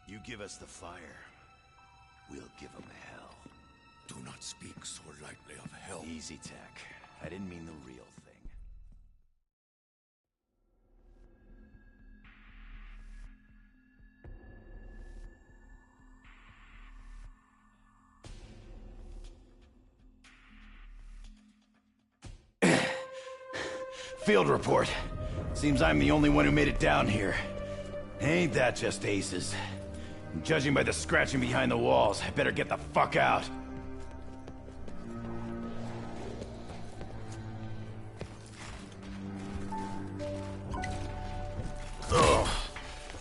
You give us the fire, we'll give them hell. Do not speak so lightly of hell. Easy, Tech. I didn't mean the real thing. Field report. Seems I'm the only one who made it down here. Ain't that just aces? And judging by the scratching behind the walls, I better get the fuck out. Ugh.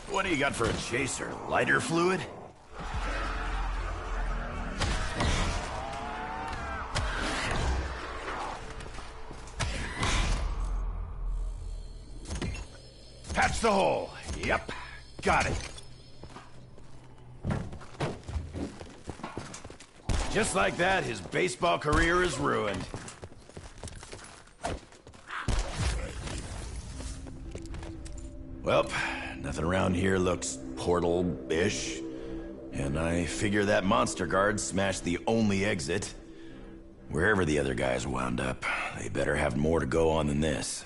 What do you got for a chaser? Lighter fluid? Patch the hole. Yep. Got it. Just like that, his baseball career is ruined. Well, nothing around here looks portal-ish. And I figure that monster guard smashed the only exit. Wherever the other guys wound up, they better have more to go on than this.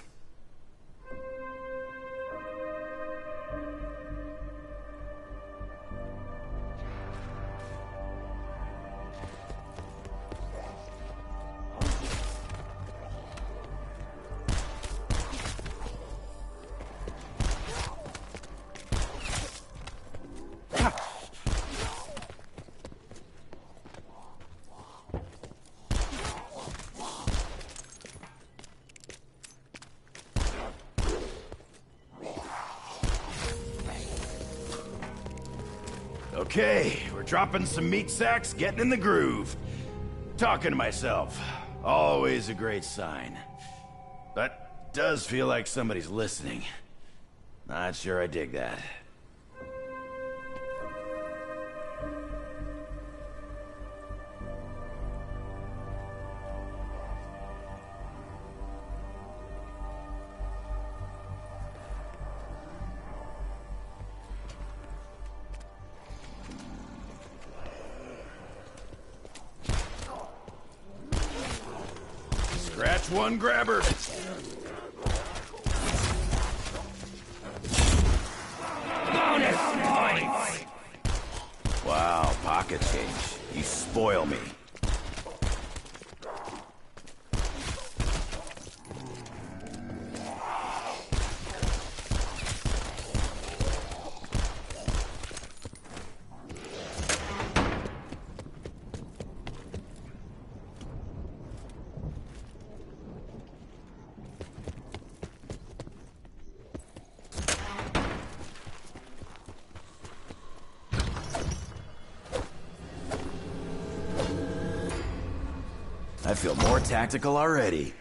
Okay, we're dropping some meat sacks, getting in the groove. Talking to myself. Always a great sign. But does feel like somebody's listening. Not sure I dig that. Scratch one grabber. Bonus points! Wow, pocket change. You spoil me. I feel more tactical already.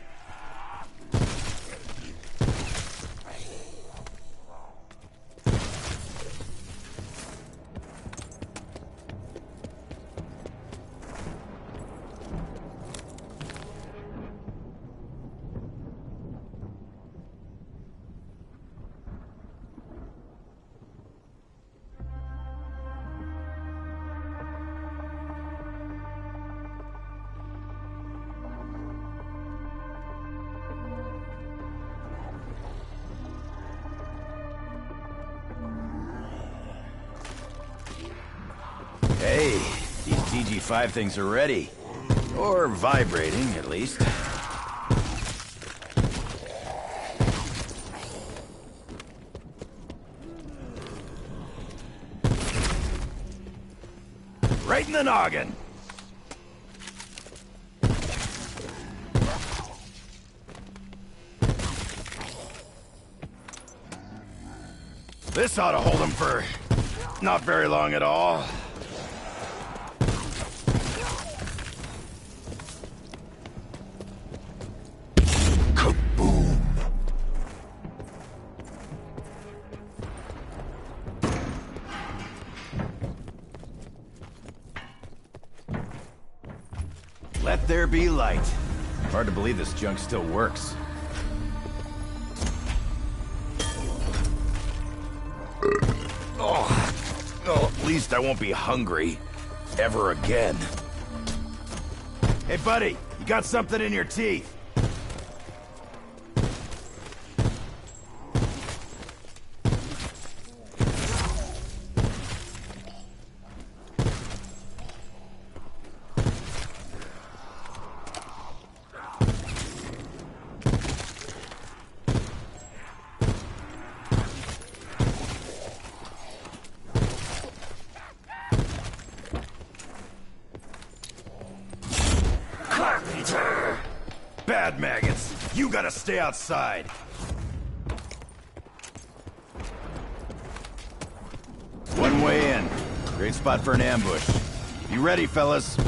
Hey, these TG5 things are ready. Or vibrating, at least. Right in the noggin! This ought to hold him for not very long at all. Let there be light. Hard to believe this junk still works. Oh. At least I won't be hungry. Ever again. Hey, buddy, you got something in your teeth. Bad maggots. You gotta stay outside. One way in. Great spot for an ambush. You ready, fellas?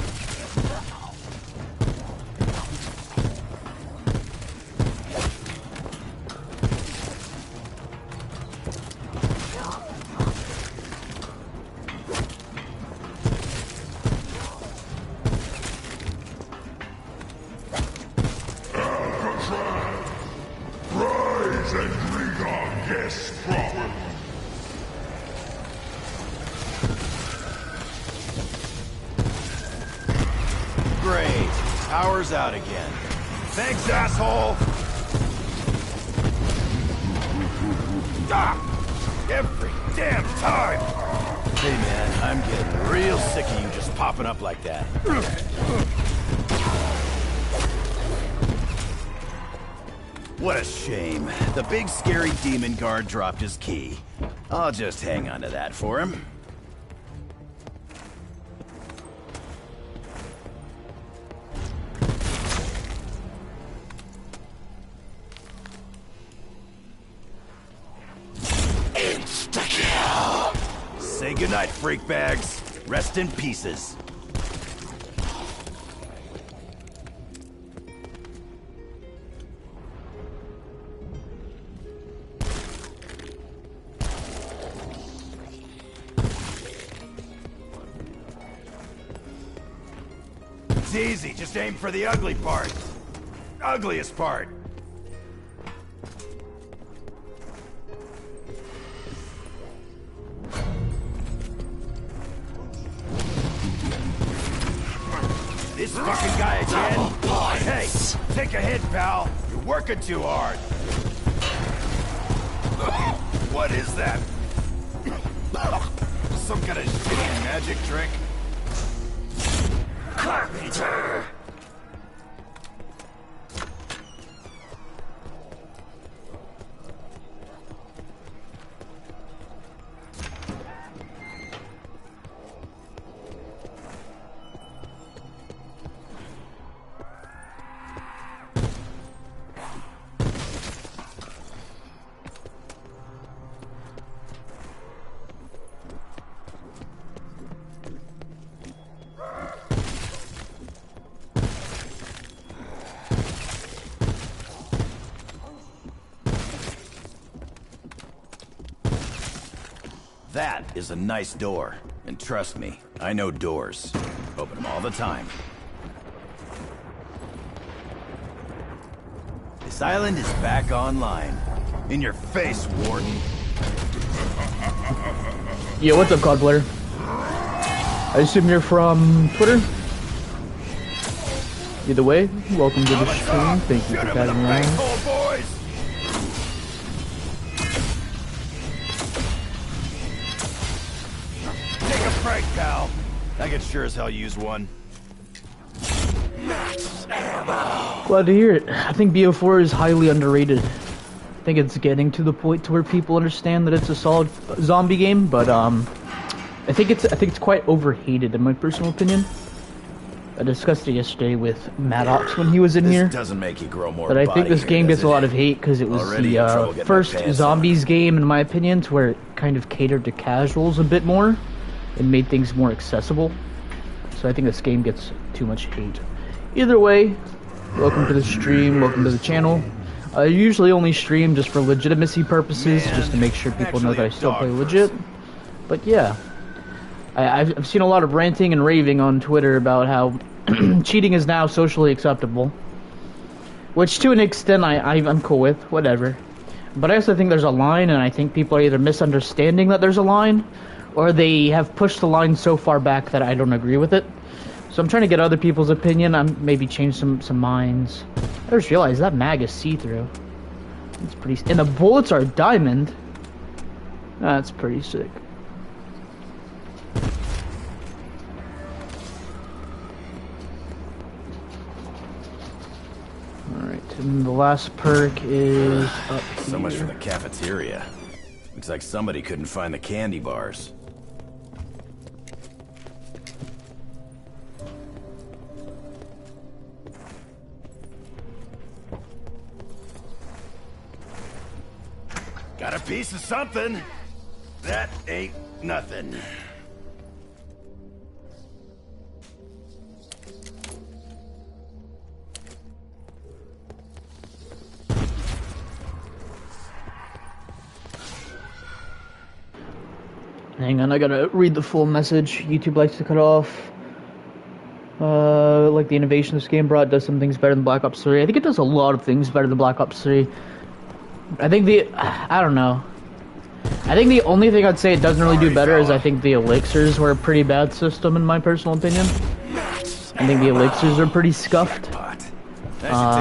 Great. Power's out again. Thanks, asshole! Ah! Every damn time! Hey, man, I'm getting real sick of you just popping up like that. What a shame. The big scary demon guard dropped his key. I'll just hang on to that for him. Say goodnight, freak bags. Rest in pieces. It's easy, just aim for the ugly part. Ugliest part. This fucking guy again? Hey, take a hit, pal. You're working too hard. What is that? Some kind of shitty magic trick? Carpenter! That is a nice door. And trust me, I know doors. Open them all the time. This island is back online. In your face, Warden. Yeah, what's up, COD player? I assume you're from Twitter? Either way, welcome to the stream. Thank you for tagging along. Right, pal. I could sure as hell use one. Glad to hear it. I think BO4 is highly underrated. I think it's getting to the point to where people understand that it's a solid zombie game, but I think it's quite overhated in my personal opinion. I discussed it yesterday with Maddox when he was in here. Doesn't make you grow more. But I think this game gets a lot of hate because it was the first zombies game, in my opinion, to where it kind of catered to casuals a bit more. And made things more accessible. So I think this game gets too much hate. Either way, welcome to the stream, welcome to the channel. I usually only stream just for legitimacy purposes, just to make sure people know that I still play legit. But yeah, I've seen a lot of ranting and raving on Twitter about how cheating is now socially acceptable. Which to an extent I'm cool with, whatever. But I also think there's a line, and I think people are either misunderstanding that there's a line, or they have pushed the line so far back that I don't agree with it. So I'm trying to get other people's opinion. I'm maybe change some minds. I just realized that mag is see-through. It's pretty, and the bullets are diamond. That's pretty sick. Alright, and the last perk is up here. So much for the cafeteria. Looks like somebody couldn't find the candy bars. Got a piece of something. That ain't nothing. Hang on, I gotta read the full message. YouTube likes to cut off. Like the innovation this game brought does some things better than Black Ops 3. I think it does a lot of things better than Black Ops 3. I think I don't know. I think the only thing I'd say it doesn't really do better is I think the elixirs were a pretty bad system in my personal opinion. I think the elixirs are pretty scuffed. I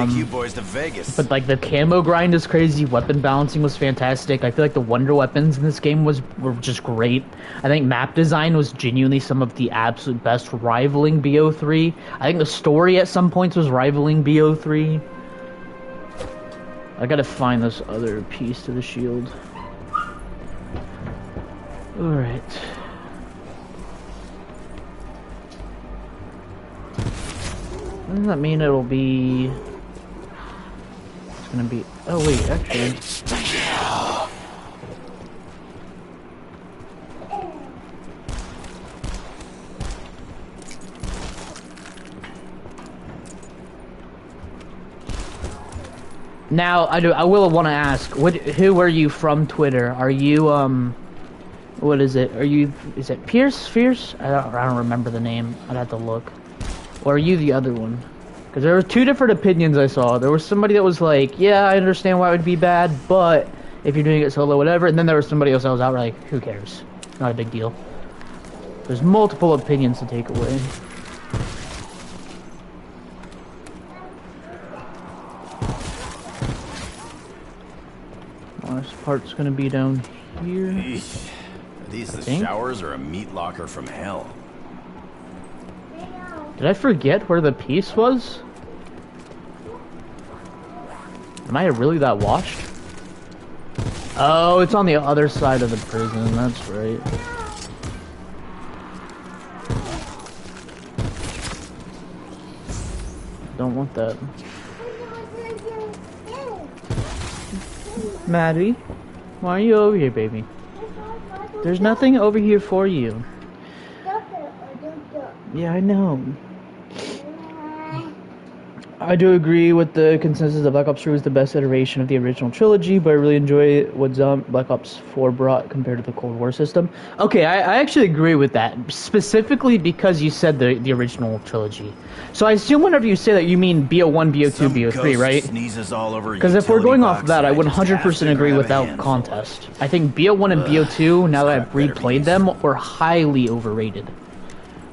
should take you boys to Vegas. But like the camo grind is crazy, weapon balancing was fantastic. I feel like the wonder weapons in this game were just great. I think map design was genuinely some of the absolute best, rivaling BO3. I think the story at some points was rivaling BO3. I gotta find this other piece to the shield. Alright. Doesn't that mean it'll be... It's gonna be... Oh wait, actually... Now, I will want to ask, who are you from Twitter? Are you, what is it? Is it Pierce? Fierce? I don't remember the name. I'd have to look. Or are you the other one? Because there were two different opinions I saw. There was somebody that was like, yeah, I understand why it would be bad, but if you're doing it solo, whatever. And then there was somebody else that was outright like, who cares? Not a big deal. There's multiple opinions to take away. This part's gonna be down here. Eesh. Are these the showers or a meat locker from hell? Did I forget where the piece was? Am I really that washed? Oh, it's on the other side of the prison, that's right. Don't want that. Maddie, why are you over here, baby? There's nothing over here for you. Yeah, I know. I do agree with the consensus that Black Ops 3 was the best iteration of the original trilogy, but I really enjoy what Black Ops 4 brought compared to the Cold War system. Okay, I actually agree with that, specifically because you said the original trilogy. So I assume whenever you say that, you mean BO1, BO2, BO3, right? Because if we're going off of that, I would 100% agree without contest. I think BO1 and BO2, now that I've replayed them, were highly overrated.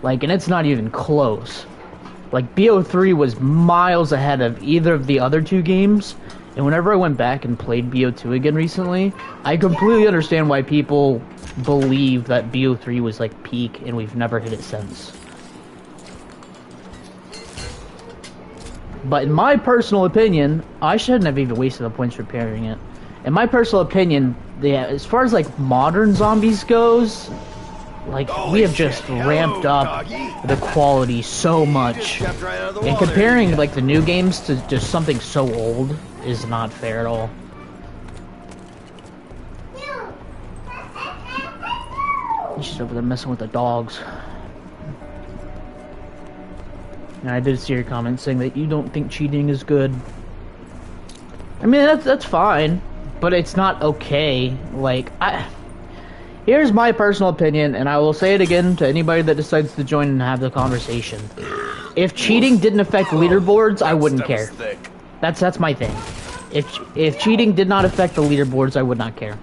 Like, and it's not even close. Like, BO3 was miles ahead of either of the other two games, and whenever I went back and played BO2 again recently, I completely understand why people believe that BO3 was, like, peak, and we've never hit it since. But in my personal opinion, I shouldn't have even wasted the points repairing it. In my personal opinion, as far as, like, modern zombies goes... Like, we have just ramped up the quality so much. And comparing, like, the new games to just something so old is not fair at all. She's over there messing with the dogs. And I did see your comment saying that you don't think cheating is good. I mean, that's fine, but it's not okay. Like, here's my personal opinion, and I will say it again to anybody that decides to join and have the conversation. If cheating didn't affect leaderboards, I wouldn't care. That's my thing. If cheating did not affect the leaderboards, I would not care.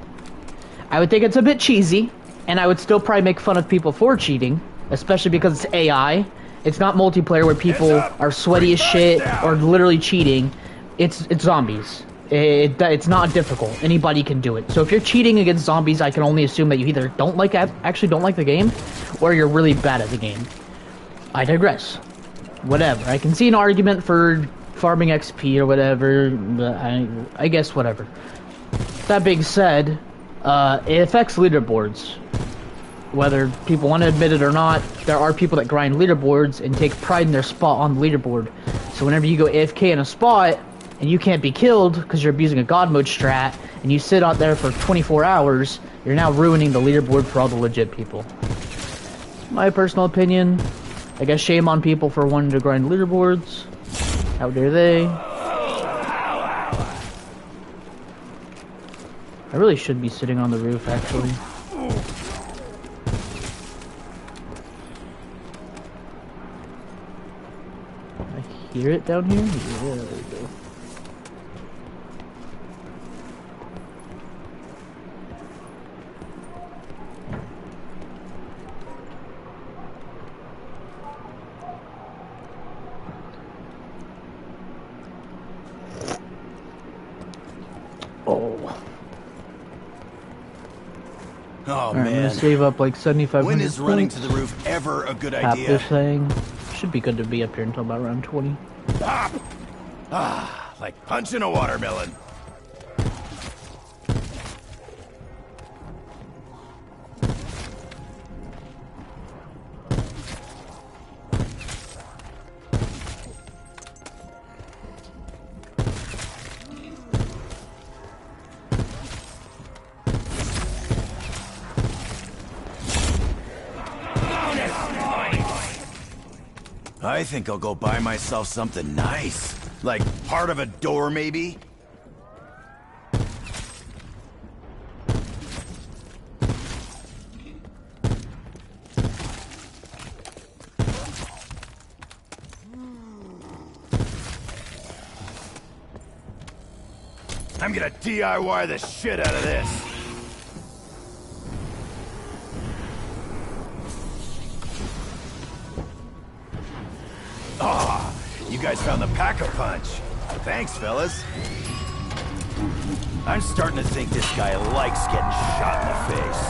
I would think it's a bit cheesy, and I would still probably make fun of people for cheating, especially because it's AI. It's not multiplayer where people are sweaty as shit or literally cheating. It's zombies. It's not difficult. Anybody can do it. So if you're cheating against zombies, I can only assume that you either actually don't like the game, or you're really bad at the game. I digress. Whatever. I can see an argument for farming XP or whatever, but I guess whatever. That being said, it affects leaderboards. Whether people want to admit it or not, there are people that grind leaderboards and take pride in their spot on the leaderboard. So whenever you go AFK in a spot, and you can't be killed because you're abusing a god mode strat, and you sit out there for 24 hours, you're now ruining the leaderboard for all the legit people. My personal opinion, I guess shame on people for wanting to grind leaderboards. How dare they? I really should be sitting on the roof, actually. I hear it down here? Yeah, there we go. Oh man, man, I'm gonna save up like 7,500. When is running to the roof ever a good Tap idea? this thing. Should be good to be up here until about round 20. Like punching a watermelon. I think I'll go buy myself something nice. Like part of a door, maybe? I'm gonna DIY the shit out of this. You guys found the Pack-a-Punch. Thanks, fellas. I'm starting to think this guy likes getting shot in the face.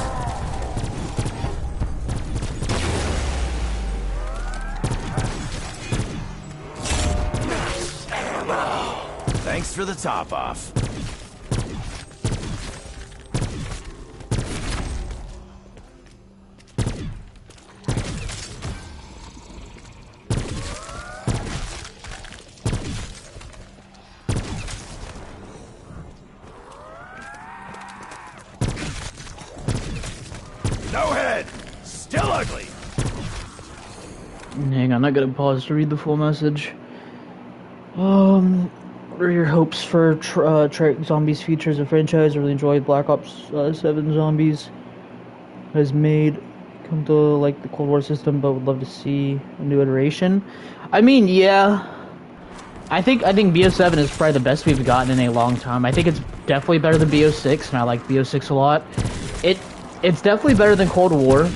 Thanks for the top off. No head! Still ugly! Hang on, I gotta pause to read the full message. What are your hopes for Trek Zombies features a franchise? I really enjoyed Black Ops 7 Zombies has made. Come to like the Cold War system, but would love to see a new iteration. I mean, yeah. I think BO7 is probably the best we've gotten in a long time. I think it's definitely better than BO6, and I like BO6 a lot. It's definitely better than Cold War.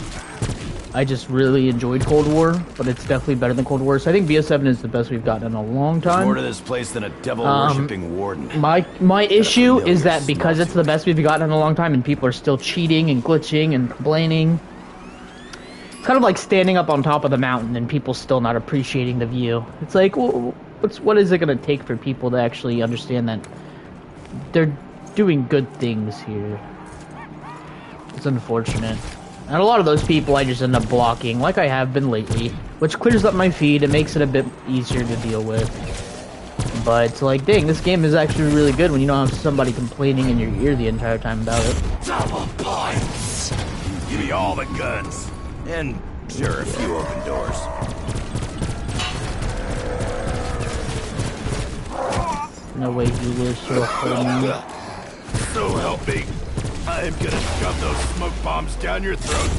I just really enjoyed Cold War, but it's definitely better than Cold War. So I think BO7 is the best we've gotten in a long time. There's more to this place than a devil-worshipping warden. My issue is that because it's the best we've gotten in a long time and people are still cheating and glitching and complaining, it's kind of like standing up on top of the mountain and people still not appreciating the view. It's like, well, what is it going to take for people to actually understand that they're doing good things here? It's unfortunate. And a lot of those people I just end up blocking, like I have been lately, which clears up my feed and makes it a bit easier to deal with. But it's like, dang, this game is actually really good when you don't have somebody complaining in your ear the entire time about it. Double points! Give me all the guns. And sure, a few open doors. No way he was so funny. So help me. I'm gonna shove those smoke bombs down your throat.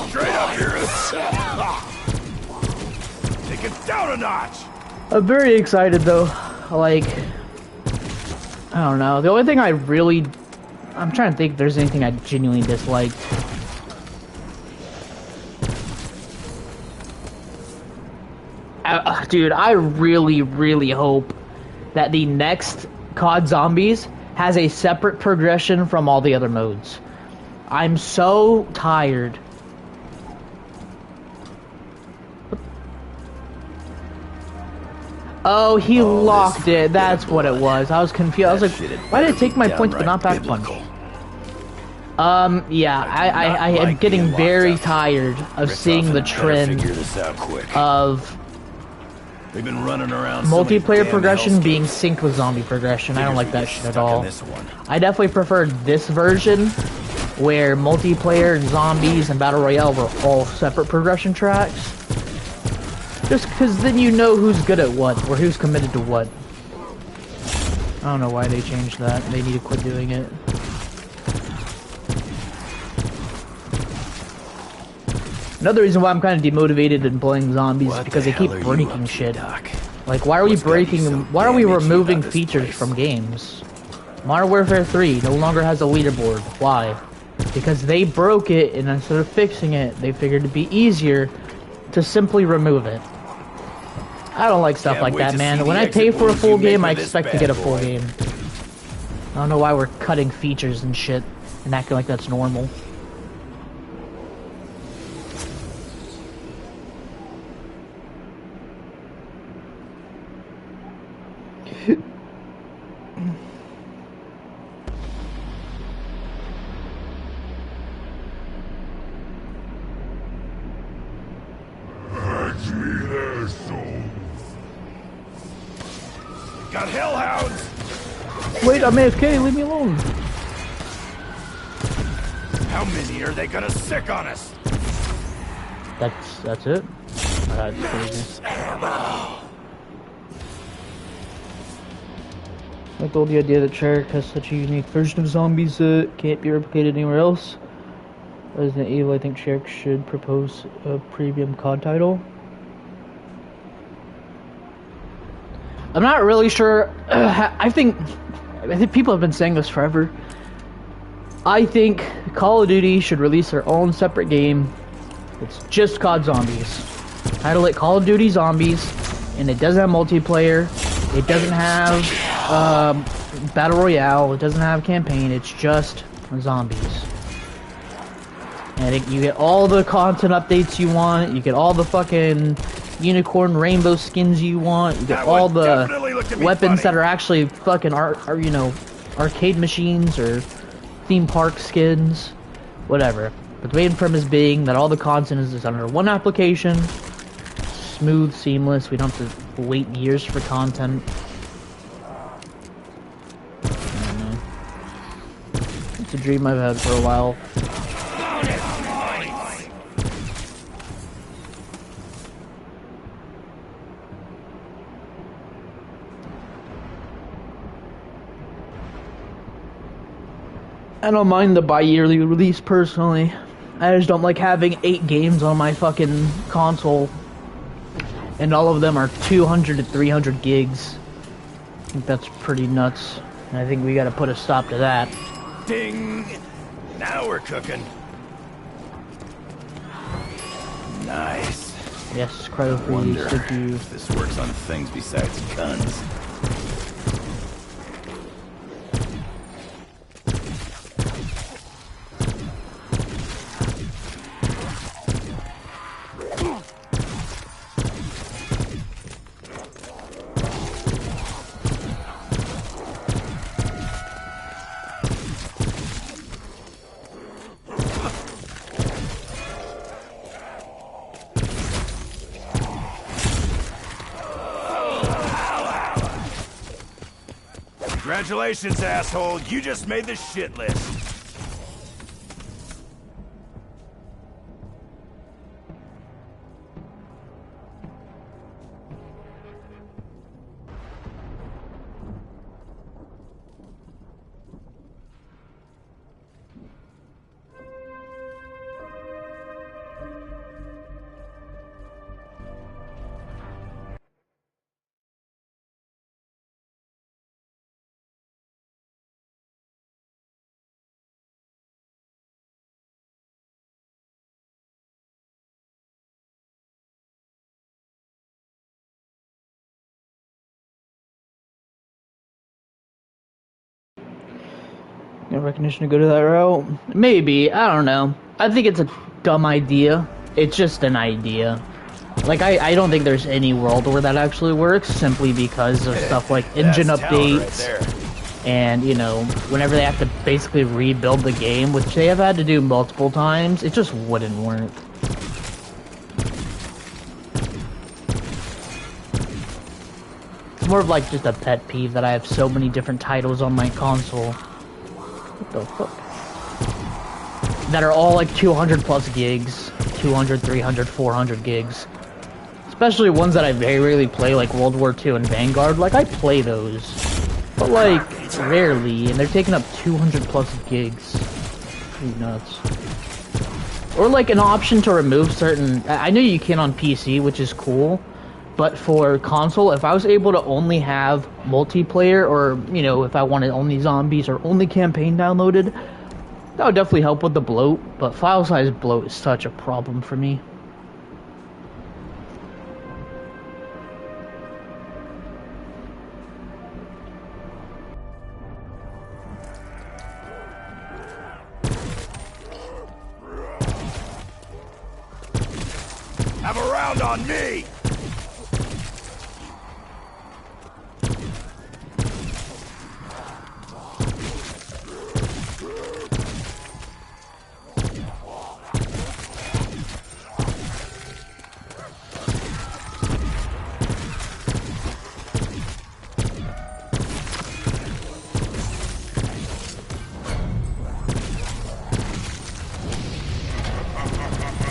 Straight up here. Take it down a notch. I'm very excited though. Like, I don't know. The only thing I'm trying to think if there's anything I genuinely disliked. Dude, I really, really hope that the next COD Zombies has a separate progression from all the other modes. I'm so tired. Oh, he locked it. That's what it was. I was confused. I was like, why did it take my points but not back punch? Yeah, I am getting very tired of seeing the trend of they've been running around multiplayer progression being synced with zombie progression. I don't like that shit at all. I definitely prefer this version where multiplayer and zombies and battle royale were all separate progression tracks. Just because then you know who's good at what or who's committed to what. I don't know why they changed that. They need to quit doing it. Another reason why I'm kind of demotivated in playing zombies is because they keep breaking shit. Like, why are we breaking them? Why are we removing features from games? Modern Warfare 3 no longer has a leaderboard. Why? Because they broke it, and instead of fixing it, they figured it'd be easier to simply remove it. I don't like stuff like that, man. When I pay for a full game, I expect to get a full game. I don't know why we're cutting features and shit and acting like that's normal. Got hellhounds! Wait, I'm AFK, leave me alone. How many are they gonna sick on us? That's it? That's crazy. Like all the idea that Treyarch has such a unique version of zombies that can't be replicated anywhere else. Resident Evil, I think Treyarch should propose a premium COD title. I'm not really sure. I think people have been saying this forever. I think Call of Duty should release their own separate game. It's just COD Zombies. Title it Call of Duty Zombies, and it doesn't have multiplayer. It doesn't have battle royale. It doesn't have campaign. It's just zombies. And you get all the content updates you want. You get all the fucking unicorn rainbow skins you want. You get all the weapons that are actually fucking you know, arcade machines or theme park skins, whatever. But the main premise being that all the content is under one application, smooth, seamless. We don't have to wait years for content. I don't know. It's a dream I've had for a while. I don't mind the bi-yearly release personally. I just don't like having 8 games on my fucking console. And all of them are 200 to 300 gigs. I think that's pretty nuts. And I think we gotta put a stop to that. Ding! Now we're cooking. Nice. Yes, Cryo Freeze, thank you. If this works on things besides guns. Congratulations, asshole. You just made the shit list. no recognition to go to that route. Maybe, I don't know. I think it's a dumb idea. It's just an idea. Like, I don't think there's any world where that actually works, simply because of stuff like engine updates, and, you know, whenever they have to basically rebuild the game, which they have had to do multiple times, it just wouldn't work. It's more of like just a pet peeve that I have so many different titles on my console. What the fuck? That are all like 200 plus gigs, 200, 300, 400 gigs. Especially ones that I very rarely play, like World War II and Vanguard. Like, I play those, but like, rarely, and they're taking up 200 plus gigs. Pretty nuts. Or like an option to remove certain... I know you can on PC, which is cool, but for console, if I was able to only have multiplayer, or, you know, if I wanted only zombies or only campaign downloaded, that would definitely help with the bloat, but file size bloat is such a problem for me. Have a round on me!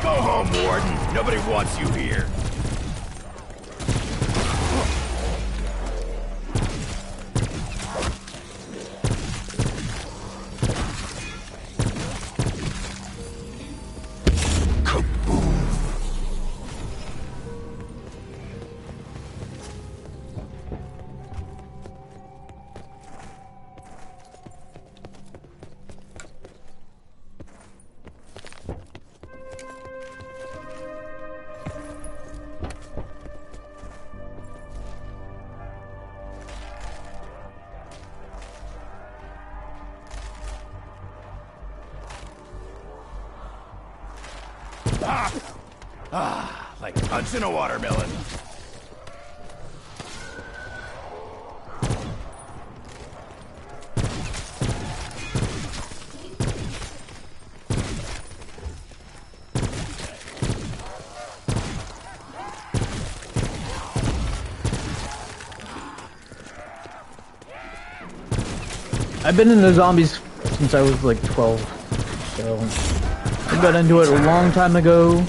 Go home, Warden. Nobody wants you here. Like punching a watermelon. I've been into zombies since I was like 12, so I got into it a long time ago.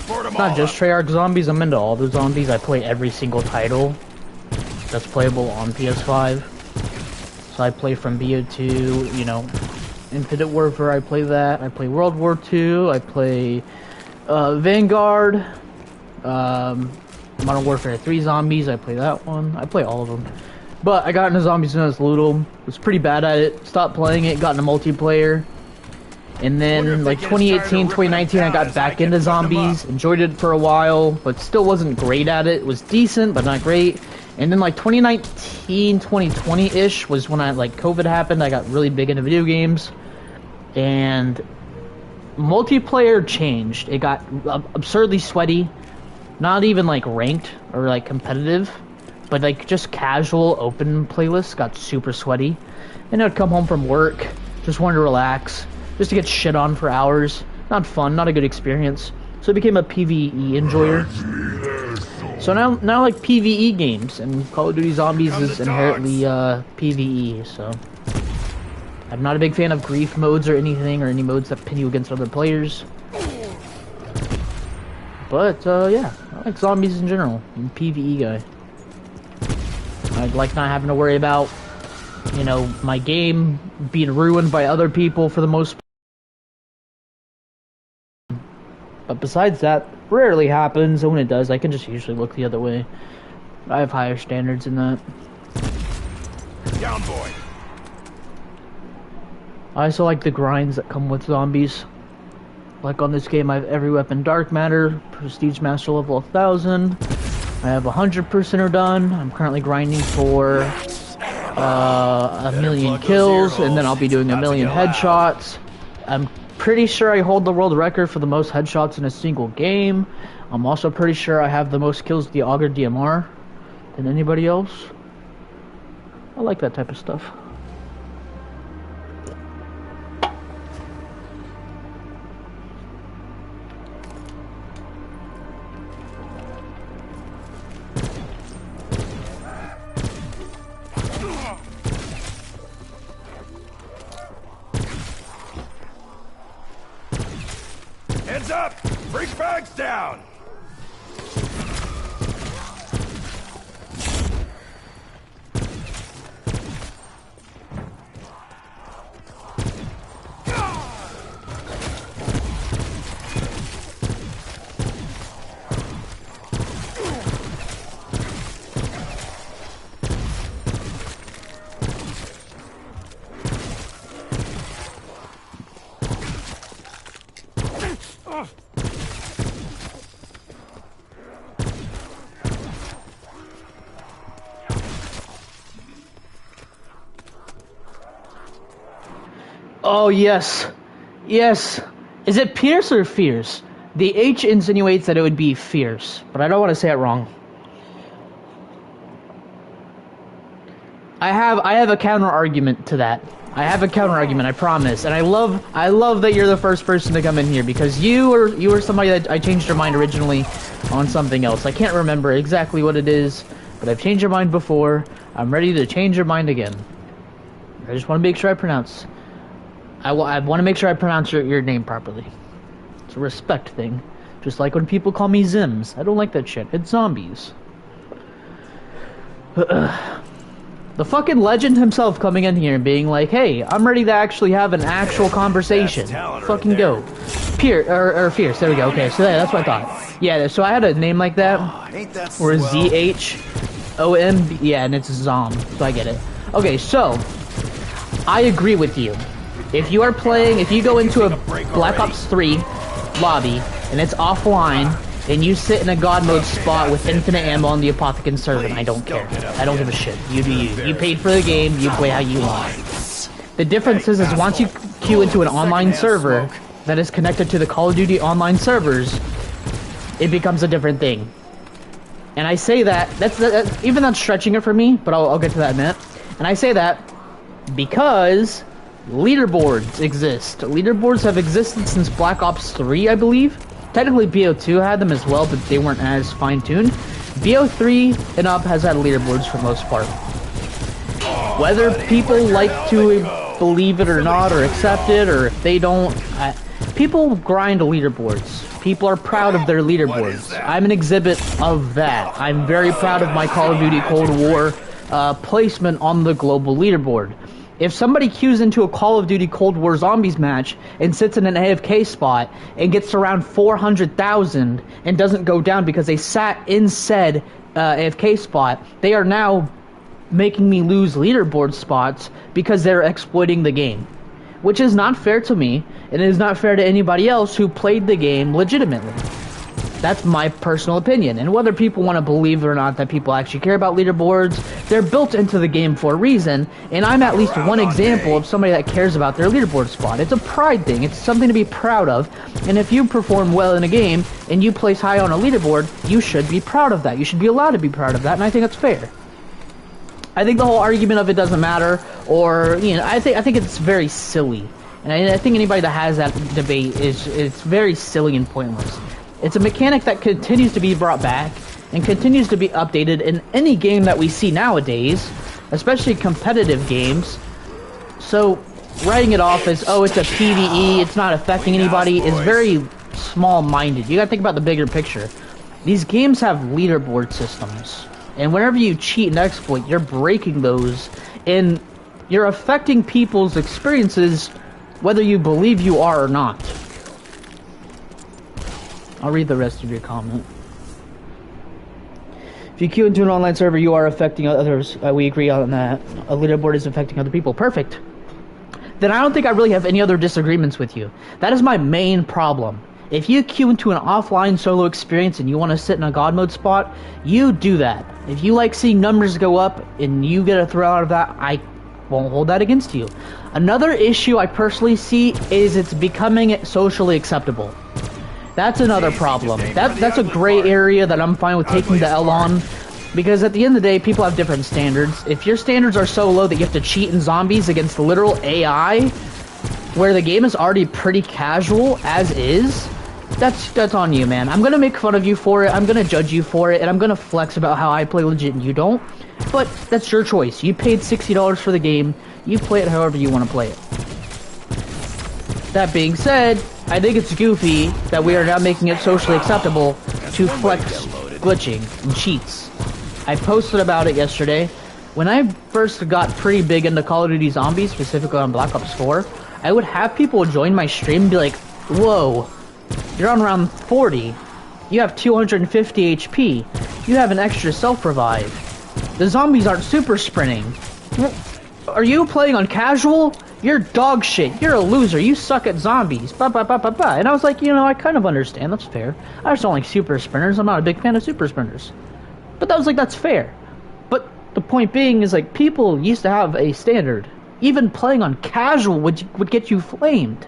It's not just Treyarch zombies, I'm into all the zombies. I play every single title that's playable on PS5. So I play from BO2, you know, Infinite Warfare, I play that. I play World War II, I play Vanguard, Modern Warfare 3 Zombies, I play that one. I play all of them. But I got into zombies when I was little, was pretty bad at it, stopped playing it, got into multiplayer. And then, like, 2018, 2019, I got back into zombies, enjoyed it for a while, but still wasn't great at it. It was decent, but not great. And then, like, 2019, 2020-ish was when like, COVID happened. I got really big into video games. And multiplayer changed. It got absurdly sweaty. Not even, like, ranked or, like, competitive. But, like, just casual open playlists got super sweaty. And I'd come home from work, just wanted to relax. Just to get shit on for hours. Not fun, not a good experience. So I became a PvE enjoyer. So now I like PvE games, and Call of Duty Zombies is inherently PvE, so... I'm not a big fan of grief modes or anything, or any modes that pin you against other players. But, yeah, I like zombies in general. I'm a PvE guy. I like not having to worry about, you know, my game being ruined by other people for the most part. But besides that, rarely happens, and when it does, I can just usually look the other way. I have higher standards in that. Down, boy. I also like the grinds that come with zombies. Like on this game, I have every weapon dark matter, prestige master level 1000. I have 100%er done. I'm currently grinding for a million kills, and then I'll be doing a million headshots. I'm pretty sure I hold the world record for the most headshots in a single game. I'm also pretty sure I have the most kills with the Auger DMR than anybody else. I like that type of stuff. Heads up! Freak bags down! Oh, yes. Yes. Is it Pierce or Fierce? The H insinuates that it would be Fierce, but I don't want to say it wrong. I have a counter argument to that. I have a counter argument, I promise. And I love that you're the first person to come in here, because you were somebody that I changed your mind originally on something else. I can't remember exactly what it is, but I've changed your mind before. I'm ready to change your mind again. I just want to make sure I pronounce. I want to make sure I pronounce your name properly. It's a respect thing. Just like when people call me Zims. I don't like that shit. It's zombies. The fucking legend himself coming in here and being like, hey, I'm ready to actually have an actual conversation. Fucking go. Or Fierce. There we go. Okay, so that's what I thought. Yeah, so I had a name like that. Or ZHOM. Yeah, and it's Zom. So I get it. Okay, so I agree with you. If you are playing, if you go into a Black Ops 3 lobby and it's offline and you sit in a God mode spot with infinite ammo on the Apothicon server, I don't care. I don't give a shit. You do you. You paid for the game, you play how you want. The difference is once you queue into an online server that is connected to the Call of Duty online servers, it becomes a different thing. And I say that, even that's stretching it for me, but I'll get to that in a minute. And I say that because leaderboards exist. Leaderboards have existed since Black Ops 3, I believe. Technically, BO2 had them as well, but they weren't as fine-tuned. BO3 and up has had leaderboards for the most part. Whether people like to believe it or not, or accept it, or if they don't, people grind leaderboards. People are proud of their leaderboards. I'm an exhibit of that. I'm very proud of my Call of Duty Cold War placement on the global leaderboard. If somebody queues into a Call of Duty Cold War Zombies match and sits in an AFK spot and gets around 400,000 and doesn't go down because they sat in said AFK spot, they are now making me lose leaderboard spots because they're exploiting the game. Which is not fair to me, and it is not fair to anybody else who played the game legitimately. That's my personal opinion, and whether people want to believe it or not that people actually care about leaderboards, they're built into the game for a reason, and I'm at least one example of somebody that cares about their leaderboard spot. It's a pride thing, it's something to be proud of, and if you perform well in a game, and you place high on a leaderboard, you should be proud of that. You should be allowed to be proud of that, and I think that's fair. I think the whole argument of it doesn't matter, or, you know, I think it's very silly, and I think anybody that has that debate it's very silly and pointless. It's a mechanic that continues to be brought back and continues to be updated in any game that we see nowadays, especially competitive games. So writing it off as, oh, it's a PvE, it's not affecting anybody, is very small-minded. You gotta think about the bigger picture. These games have leaderboard systems, and whenever you cheat and exploit, you're breaking those, and you're affecting people's experiences whether you believe you are or not. I'll read the rest of your comment. If you queue into an online server, you are affecting others. We agree on that. A leaderboard is affecting other people. Perfect. Then I don't think I really have any other disagreements with you. That is my main problem. If you queue into an offline solo experience and you want to sit in a God mode spot, you do that. If you like seeing numbers go up and you get a thrill out of that, I won't hold that against you. Another issue I personally see is it's becoming socially acceptable. That's another problem. That's a gray area that I'm fine with taking the L on, because at the end of the day, people have different standards. If your standards are so low that you have to cheat in zombies against literal AI, where the game is already pretty casual as is, that's on you, man. I'm gonna make fun of you for it, I'm gonna judge you for it, and I'm gonna flex about how I play legit and you don't. But that's your choice. You paid $60 for the game, you play it however you want to play it. That being said, I think it's goofy that we are now making it socially acceptable to flex glitching and cheats. I posted about it yesterday. When I first got pretty big into Call of Duty Zombies, specifically on Black Ops 4, I would have people join my stream and be like, whoa, you're on round 40. You have 250 HP. You have an extra self-revive. The zombies aren't super sprinting. Are you playing on casual? You're dog shit. You're a loser. You suck at zombies. Ba ba ba ba ba. And I was like, you know, I kind of understand. That's fair. I just don't like super sprinters. I'm not a big fan of super sprinters. But that was like, that's fair. But the point being is, like, people used to have a standard. Even playing on casual would get you flamed.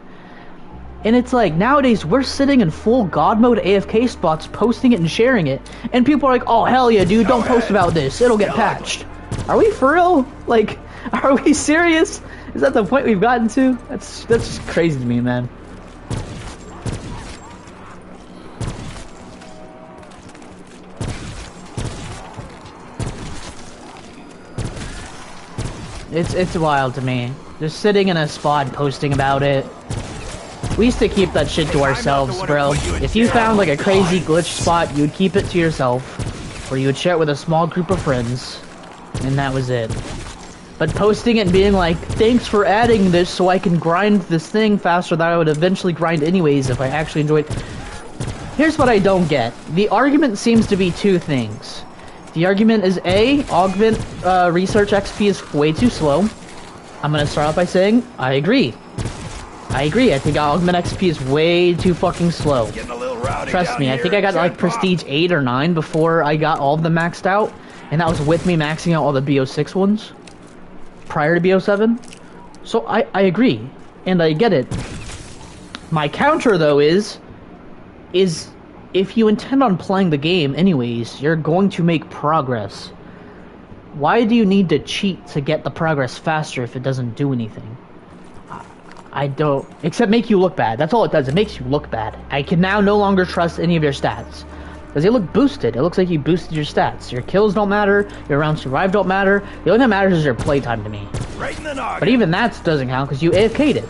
And it's like, nowadays, we're sitting in full God mode AFK spots, posting it and sharing it. And people are like, oh, hell yeah, dude, don't post about this. It'll get patched. Are we for real? Like, are we serious? Is that the point we've gotten to? That's just crazy to me, man. It's wild to me. Just sitting in a spot and posting about it. We used to keep that shit to ourselves, bro. If you found like a crazy glitch spot, you'd keep it to yourself, or you would share it with a small group of friends, and that was it. But posting it and being like, thanks for adding this so I can grind this thing faster that I would eventually grind anyways if I actually enjoyed it. Here's what I don't get. The argument seems to be two things. The argument is A, augment research XP is way too slow. I'm gonna start off by saying, I agree. I think augment XP is way too fucking slow. Trust me, I think I got like prestige 8 or 9 before I got all of them maxed out. And that was with me maxing out all the BO6 ones prior to BO7. So I agree, and I get it. My counter though is if you intend on playing the game anyways, you're going to make progress. Why do you need to cheat to get the progress faster if it doesn't do anything? I don't, except make you look bad. That's all it does, it makes you look bad. I can now no longer trust any of your stats. Because they look boosted. It looks like you boosted your stats. Your kills don't matter, your rounds survived don't matter. The only thing that matters is your playtime to me. But even that doesn't count because you AFK'd it.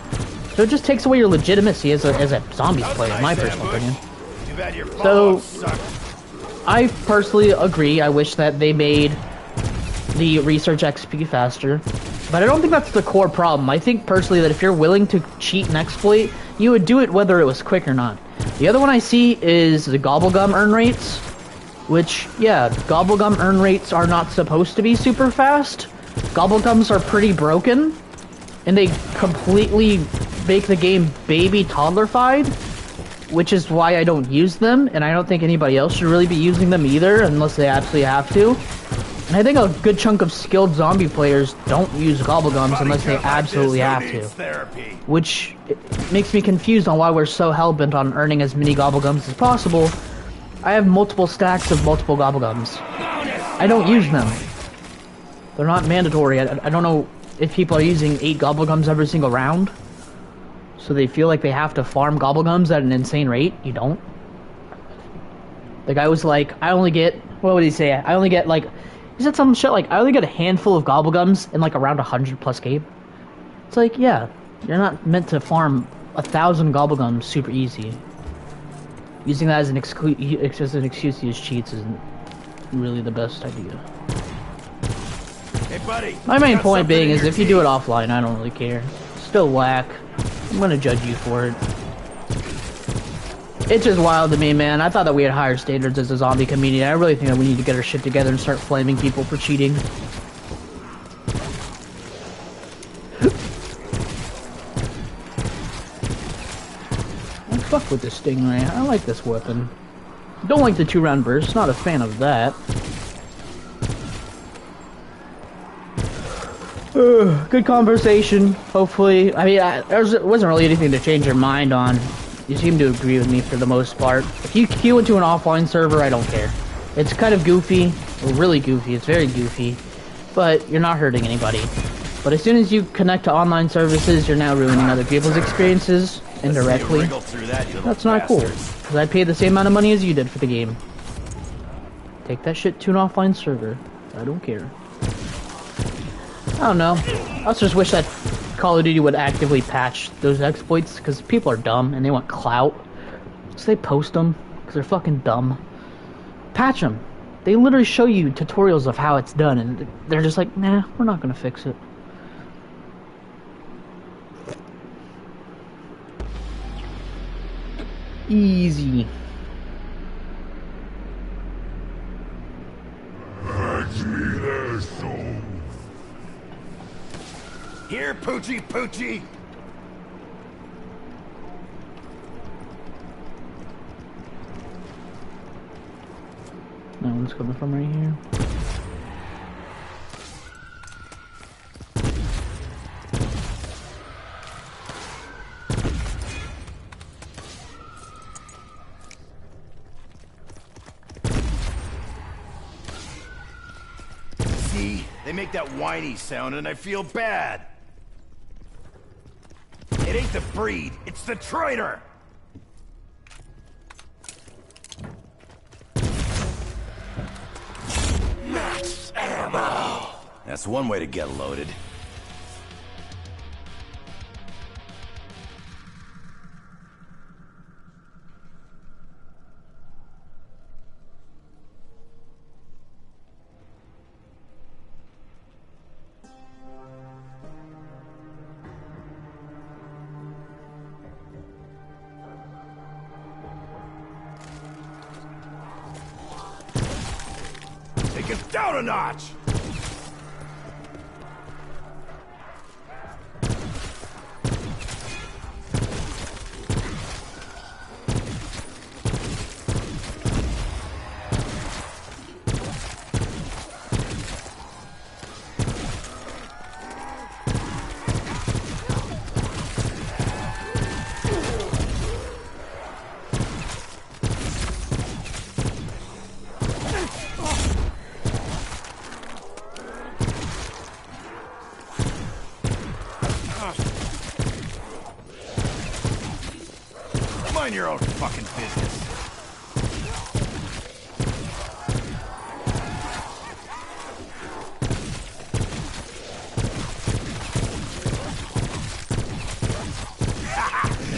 So it just takes away your legitimacy as a zombies player, in my personal opinion. So, I personally agree. I wish that they made the research XP faster. But I don't think that's the core problem. I think personally that if you're willing to cheat and exploit, you would do it whether it was quick or not. The other one I see is the Gobblegum earn rates, which, yeah, Gobblegum earn rates are not supposed to be super fast. Gobblegums are pretty broken, and they completely make the game baby toddler-fied, which is why I don't use them, and I don't think anybody else should really be using them either, unless they absolutely have to. And I think a good chunk of skilled zombie players don't use Gobblegums unless they absolutely have to. Which makes me confused on why we're so hell-bent on earning as many Gobblegums as possible. I have multiple stacks of multiple Gobblegums. I don't use them. They're not mandatory. I don't know if people are using 8 Gobblegums every single round. So they feel like they have to farm Gobblegums at an insane rate. You don't. The guy was like, I only get... What would he say? I only get like... He said some shit like, I only get a handful of Gobblegums in like around 100 plus game. It's like, yeah, you're not meant to farm 1,000 Gobblegums super easy. Using that as an excuse to use cheats isn't really the best idea. Hey buddy, my main point being is if you do it offline, I don't really care. Still whack. I'm gonna judge you for it. It's just wild to me, man. I thought that we had higher standards as a zombie community. I really think that we need to get our shit together and start flaming people for cheating. Fuck with the Stingray. I like this weapon. Don't like the 2-round burst. Not a fan of that. Good conversation. Hopefully, I mean, there wasn't really anything to change your mind on. You seem to agree with me for the most part. If you queue into an offline server, I don't care. It's kind of goofy, or really goofy. It's very goofy, but you're not hurting anybody. But as soon as you connect to online services, you're now ruining other people's experiences indirectly. That's not cool, because I paid the same amount of money as you did for the game. Take that shit to an offline server. I don't care. I don't know. I also just wish that Call of Duty would actively patch those exploits, because people are dumb and they want clout. So they post them, because they're fucking dumb. Patch them. They literally show you tutorials of how it's done, and they're just like, nah, we're not gonna fix it. Easy. Here, Poochie Poochie! That one's coming from right here. See? They make that whiny sound and I feel bad. It ain't the breed, it's the traitor! Max ammo! That's one way to get loaded. Take it down a notch! Mind your own fucking business.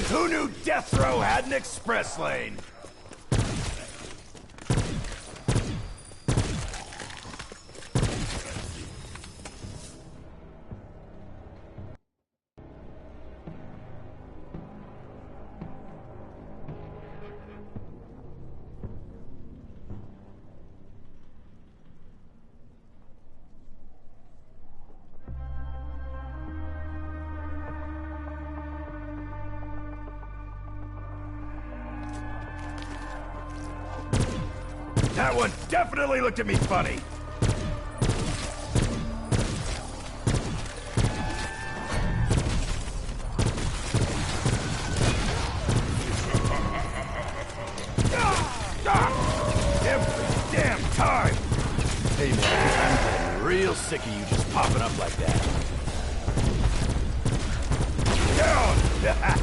Who knew Death Row had an express lane? That one definitely looked at me funny. Every damn time. Hey man, I'm getting real sick of you just popping up like that. Down!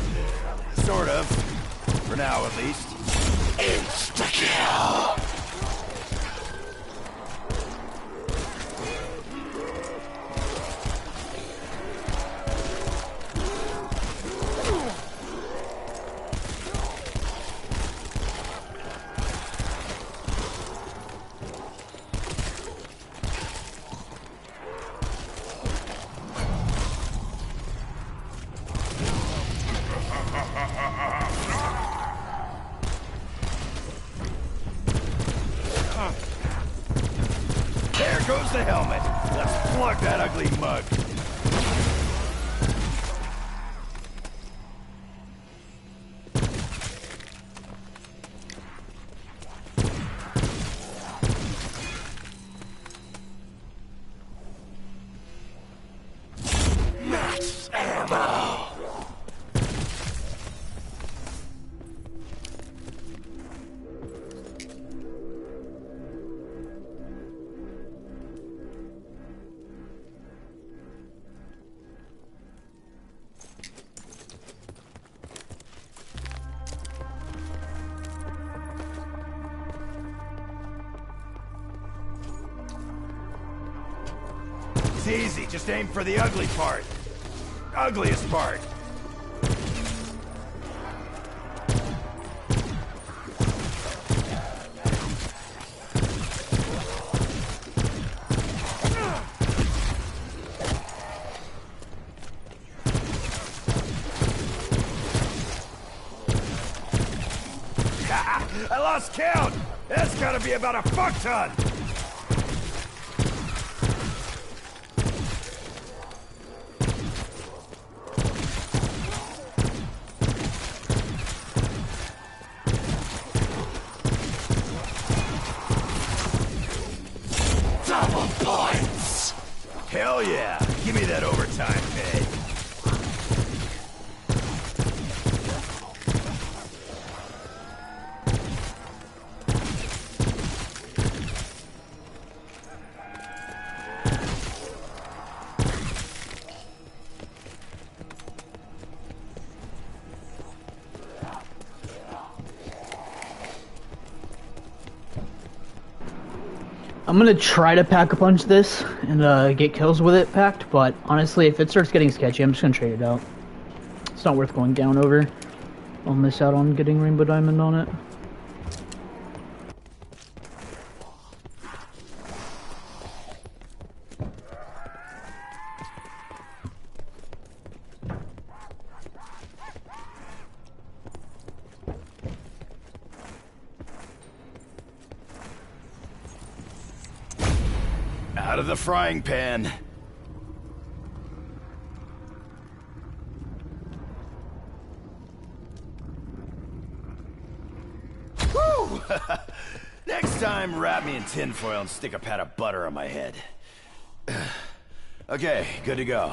Sort of. For now, at least. Insta-kill! There goes the helmet. Let's plug that ugly mug. It's easy, just aim for the ugly part. Ugliest part. I lost count! That's gotta be about a fuck ton! Double points! Hell yeah! Give me that overtime pay. I'm gonna try to pack a punch this and get kills with it packed, but honestly, if it starts getting sketchy, I'm just gonna trade it out. It's not worth going down over. I'll miss out on getting Rainbow Diamond on it. Out of the frying pan. Woo! Next time, wrap me in tinfoil and stick a pat of butter on my head. Okay, good to go.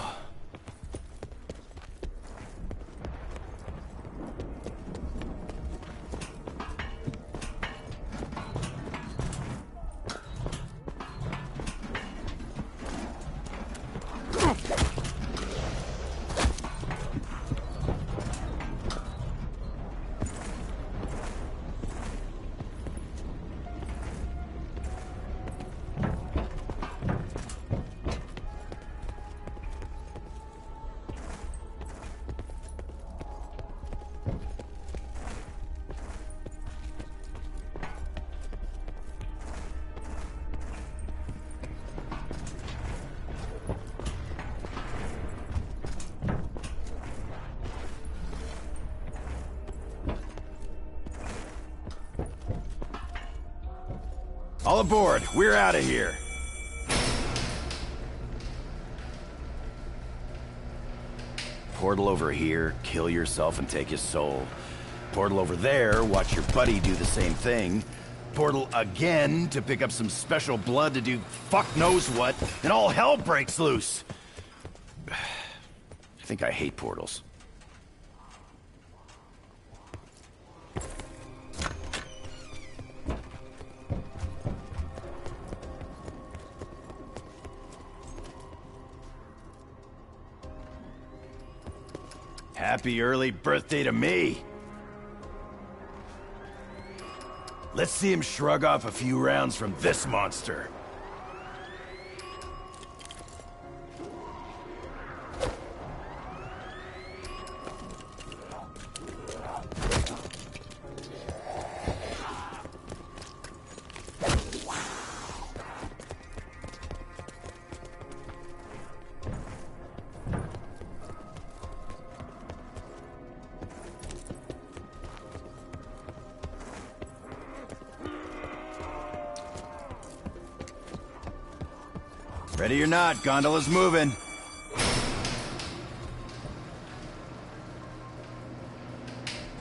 All aboard, we're out of here. Portal over here, kill yourself and take his soul. Portal over there, watch your buddy do the same thing. Portal again to pick up some special blood to do fuck knows what, and all hell breaks loose. I think I hate portals. Happy early birthday to me! Let's see him shrug off a few rounds from this monster. Ready or not, gondola's moving.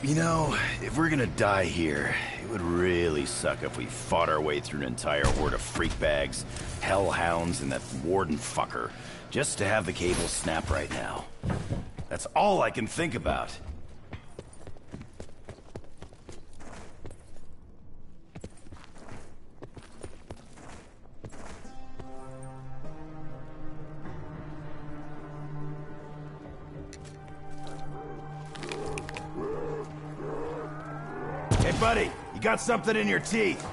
You know, if we're gonna die here, it would really suck if we fought our way through an entire horde of freak bags, hellhounds, and that warden fucker, just to have the cable snap right now. That's all I can think about. Hey, buddy, you got something in your teeth.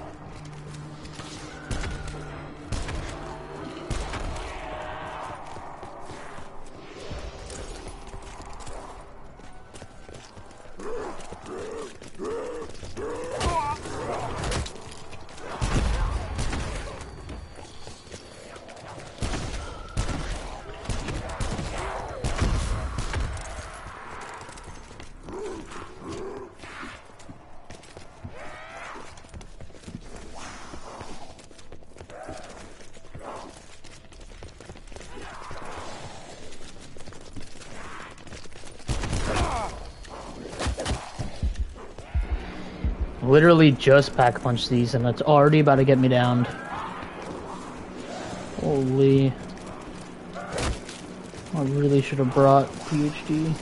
literally just pack punched these, and that's already about to get me downed. Holy. I really should have brought PhD.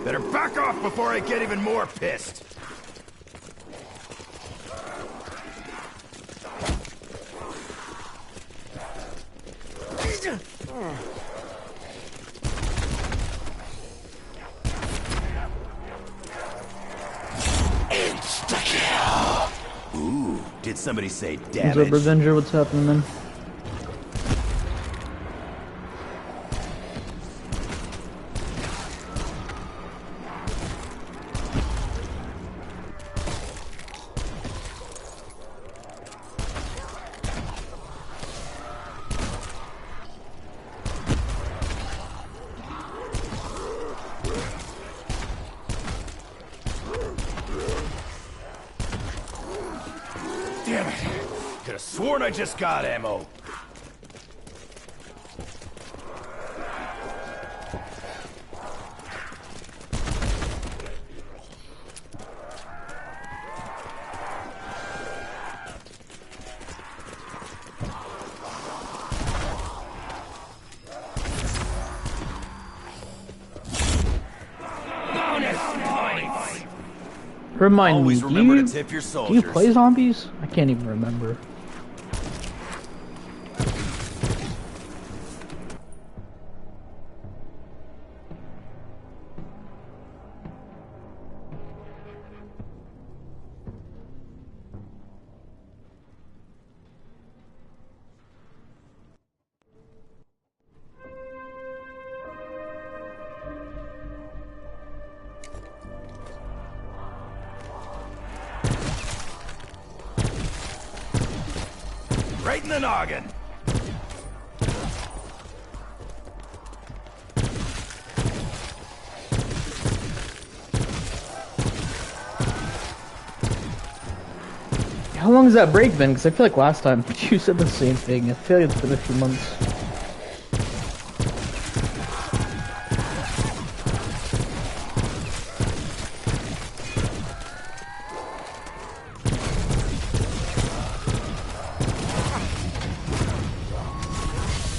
Better back off before I get even more pissed. Insta-kill. Ooh, did somebody say What's damage? up, Revenger? What's happening, man? Damn it. Could have sworn I just got ammo. Bonus points. Remind Always me, remember do to tip your you soldiers. play zombies? I can't even remember. Right in the noggin. How long has that break been? Because I feel like last time you said the same thing. I feel like it's been a few months.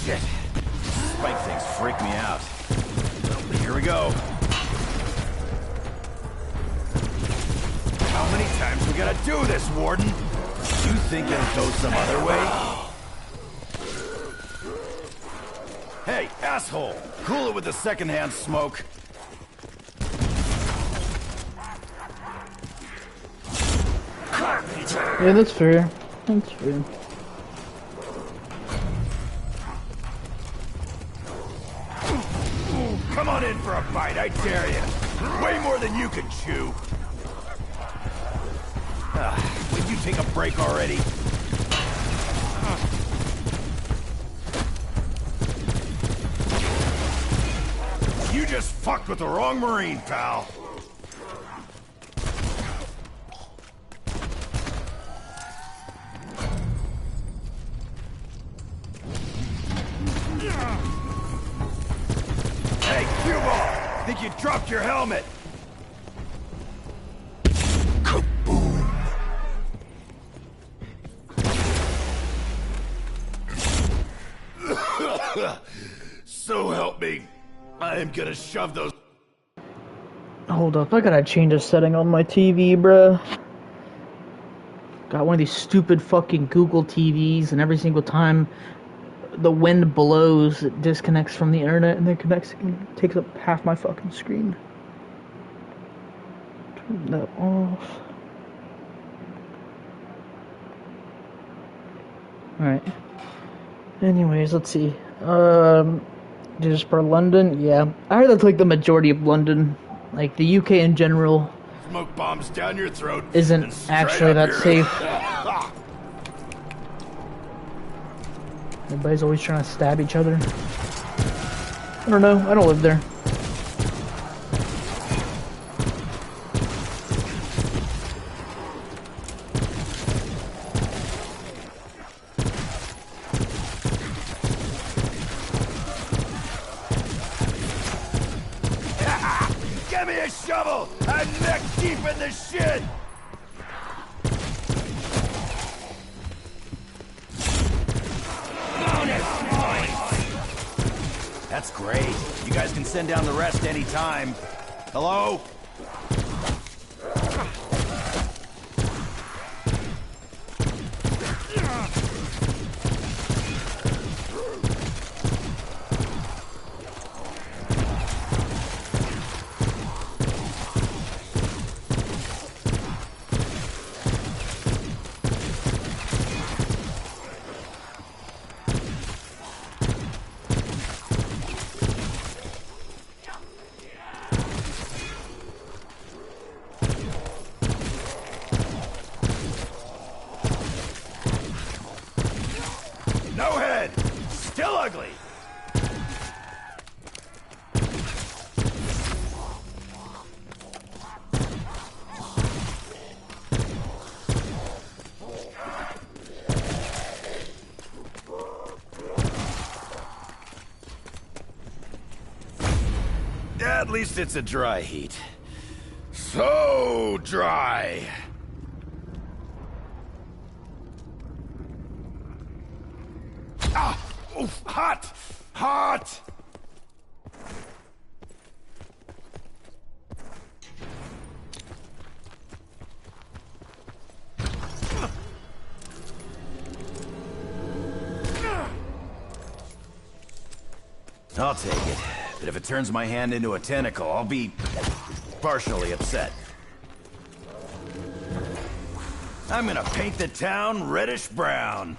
Shit. Spike things freak me out. Here we go. How many times we gotta do this, Warden? You think it'll go some other way? Hey, asshole! Cool it with the secondhand smoke. Yeah, that's fair. That's fair. Come on in for a bite, I dare you. Way more than you can chew. Would you take a break already? You just fucked with the wrong Marine, pal. Hey, cue ball! I think you dropped your helmet! So help me. I am gonna shove those... Hold up, I gotta change a setting on my TV, bruh. Got one of these stupid fucking Google TVs, and every single time the wind blows, it disconnects from the internet, and then connects again. It takes up half my fucking screen. Turn that off. Alright. Anyways, let's see. Just for London, yeah. I heard that's like the majority of London. Like, the UK in general smoke bombs down your throat isn't actually that safe. Everybody's always trying to stab each other. I don't know, I don't live there. Give me a shovel! I'm neck deep in the shit! That's great. You guys can send down the rest anytime. Hello? No head! Still ugly! At least it's a dry heat. So dry! Ah! Oof! Hot! Hot! I'll take it. But if it turns my hand into a tentacle, I'll be partially upset. I'm gonna paint the town reddish-brown.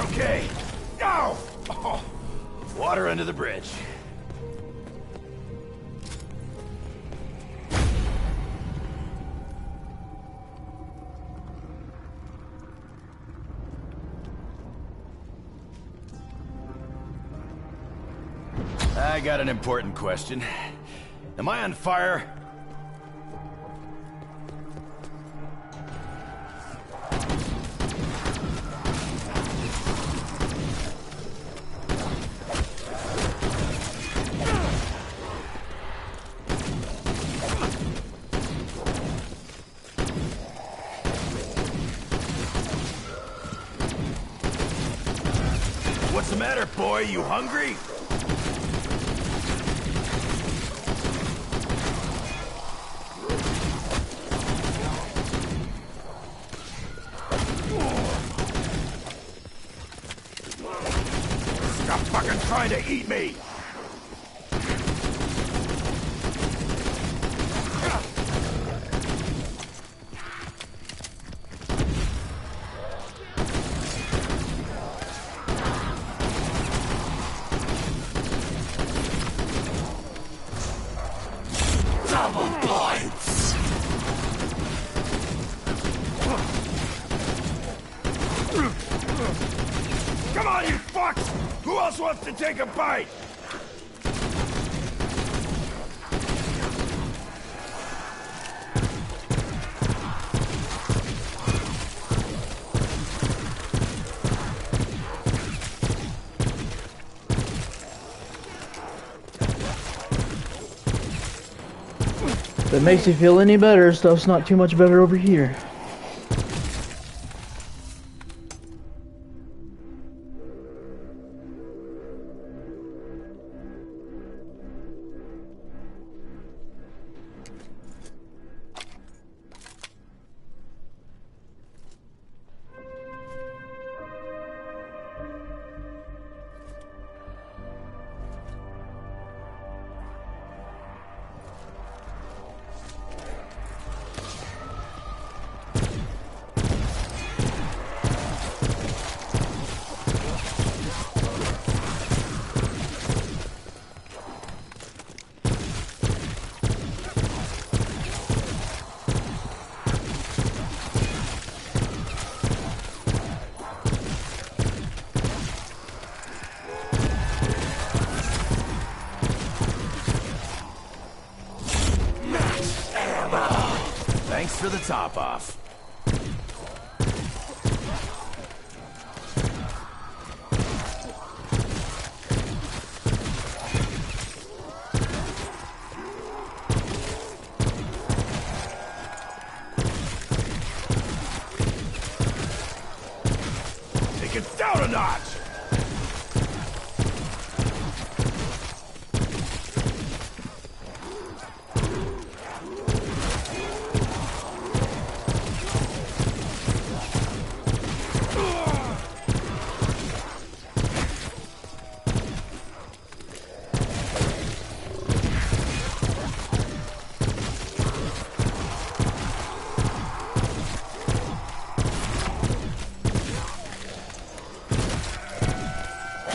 Okay. Now! Oh, water under the bridge. I got an important question. Am I on fire? What's the matter, boy? You hungry? Stop fucking trying to eat me! Double points! Come on, you fucks! Who else wants to take a bite? If it makes you feel any better, stuff's not too much better over here. Thanks for the top off. Take it down a notch!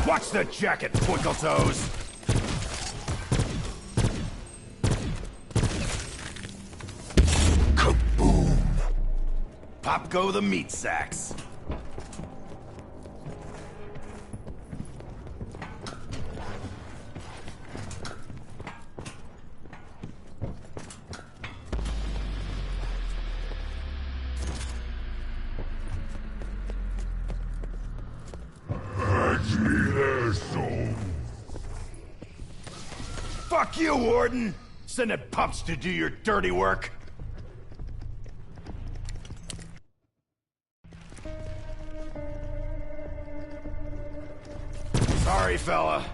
Watch the jacket, Twinkle Toes! Kaboom! Pop go the meat sacks. Fuck you, Warden! Sending pups to do your dirty work. Sorry, fella.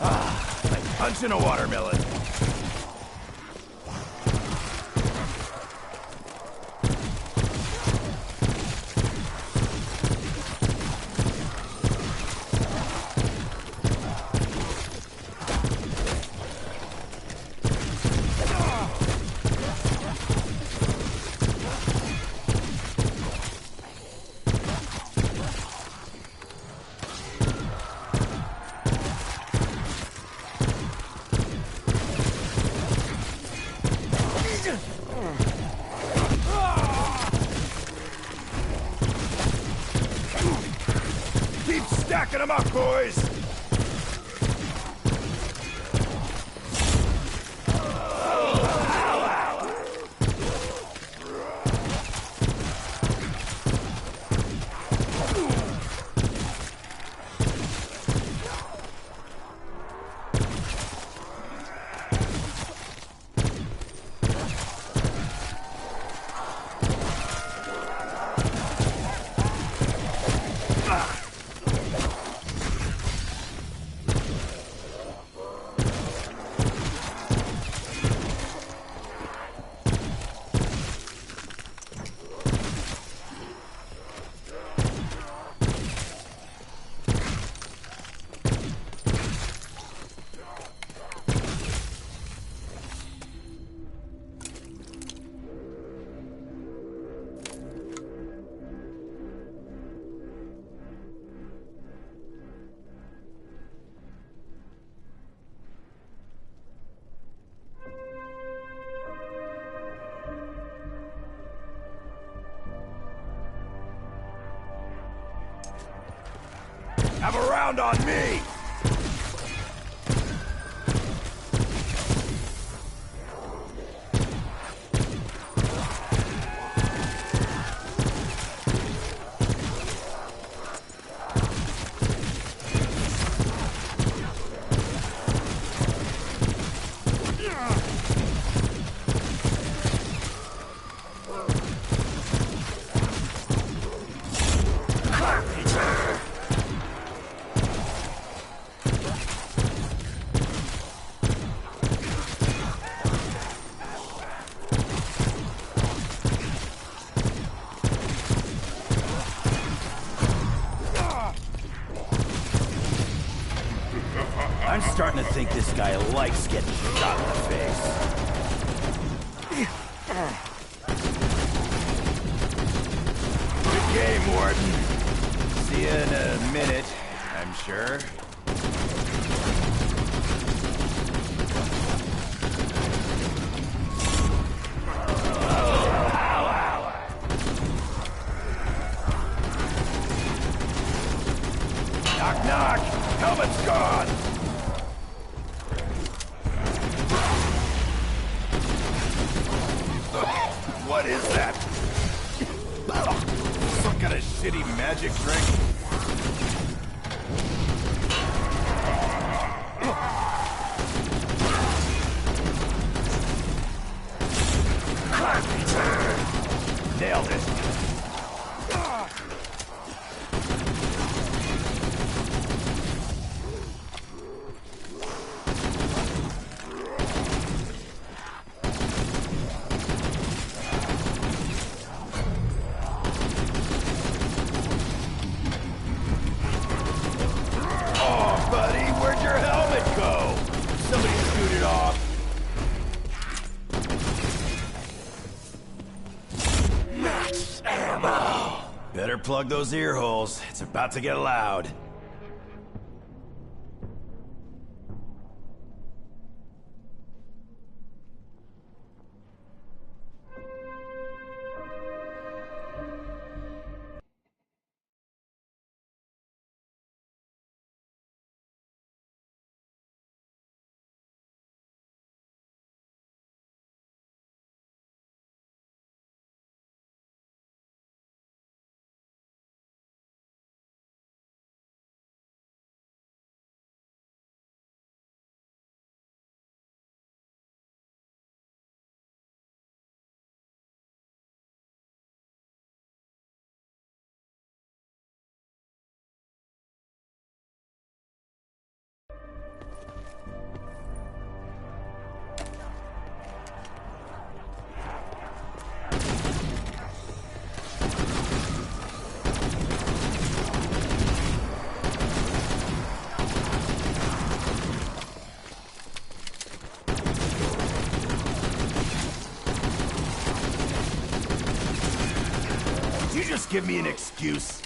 Like punching a watermelon. Keep stacking them up, boys! Have a round on me! I'm starting to think this guy likes getting shot in the face. Good game, Warden. See you in a minute, I'm sure. Knock, knock! Helmet's gone! What is that? Some kind of shitty magic trick? Nailed it. Where'd your helmet go? Somebody shoot it off. Max ammo. Better plug those ear holes. It's about to get loud. give me an excuse?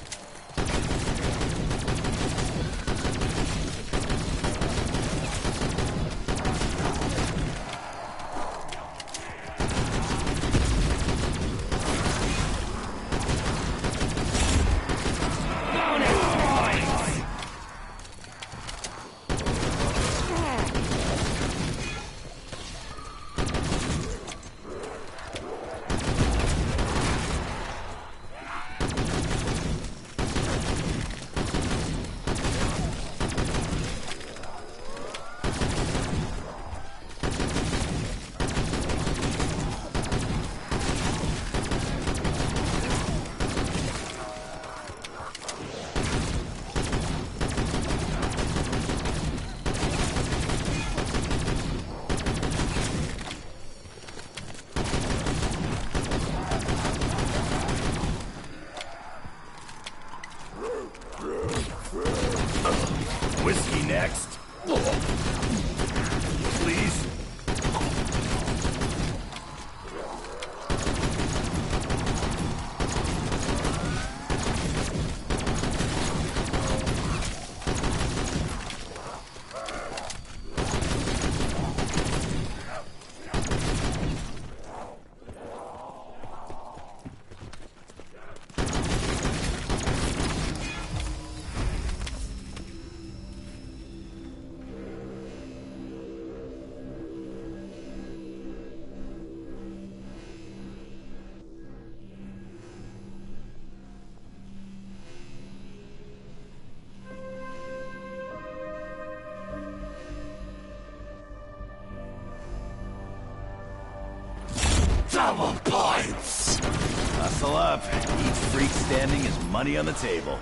Whiskey next. Please. Double points! Hustle up. Each freak standing is money on the table.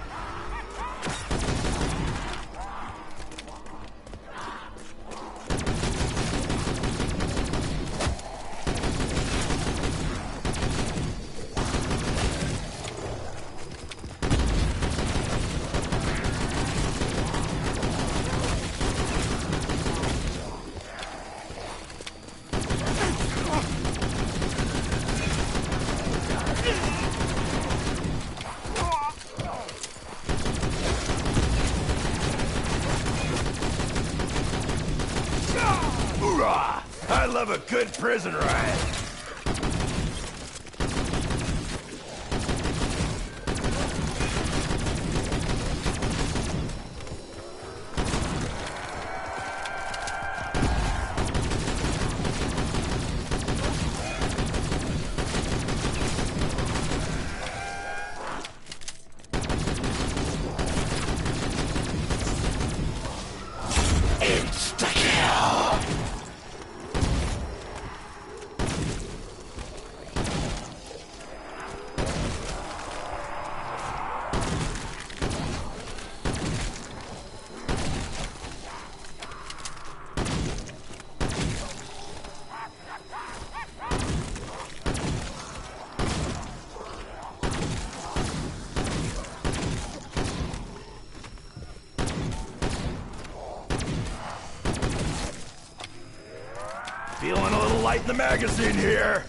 Hoorah! I love a good prison riot. Insta-kill! Feeling a little light in the magazine here.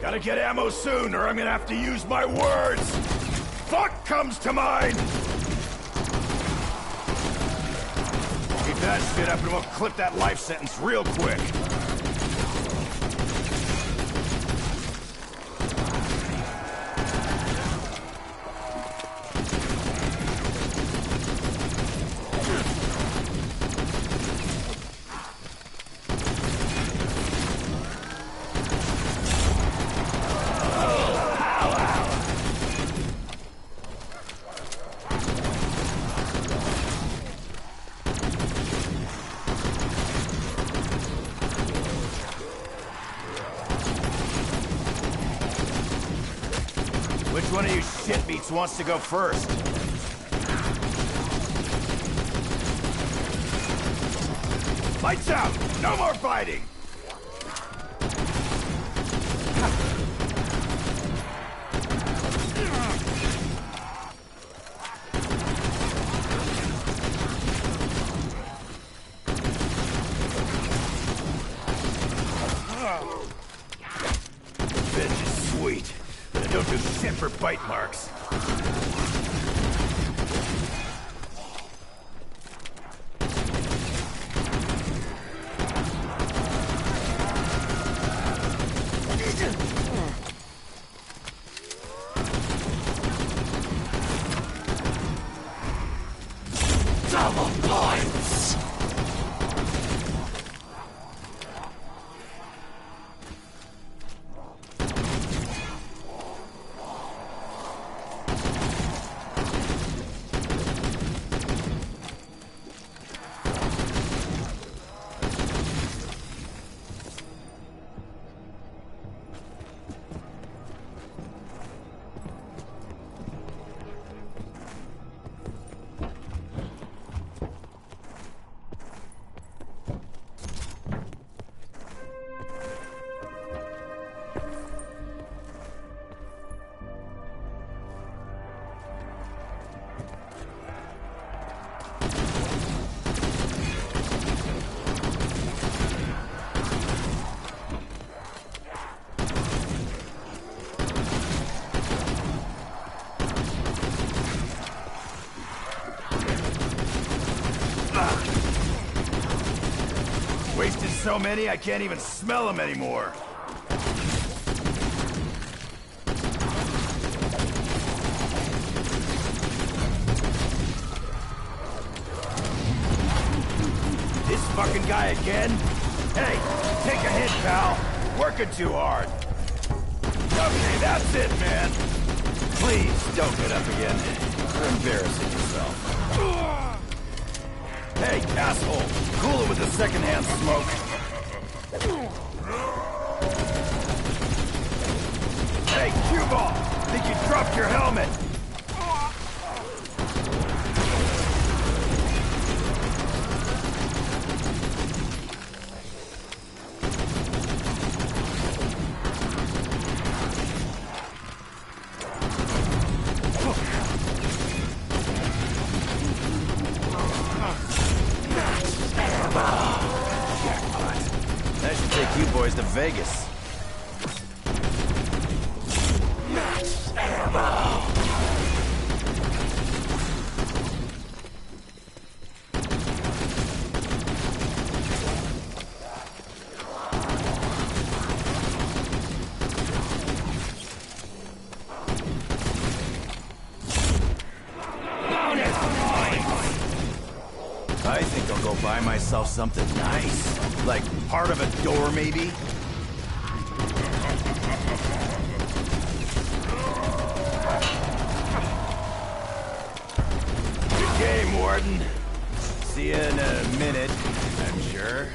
Gotta get ammo soon, or I'm gonna have to use my words! Fuck comes to mind! Keep that shit up and we'll clip that life sentence real quick. Which one of you shitbeats wants to go first? Lights out! No more fighting! Revenge is sweet. Don't do shit for bite marks. Double points! Wasted so many, I can't even smell them anymore. This fucking guy again? Hey, take a hit, pal. Working too hard. Okay, that's it, man. Please don't get up again. You're embarrassing yourself. Hey, asshole! Cool it with the secondhand smoke. Hey, cue ball! Think you dropped your helmet? That should take you boys to Vegas. Max ammo! I think I'll go buy myself something nice. Like part of a door, maybe? Good game, Warden. See you in a minute, I'm sure.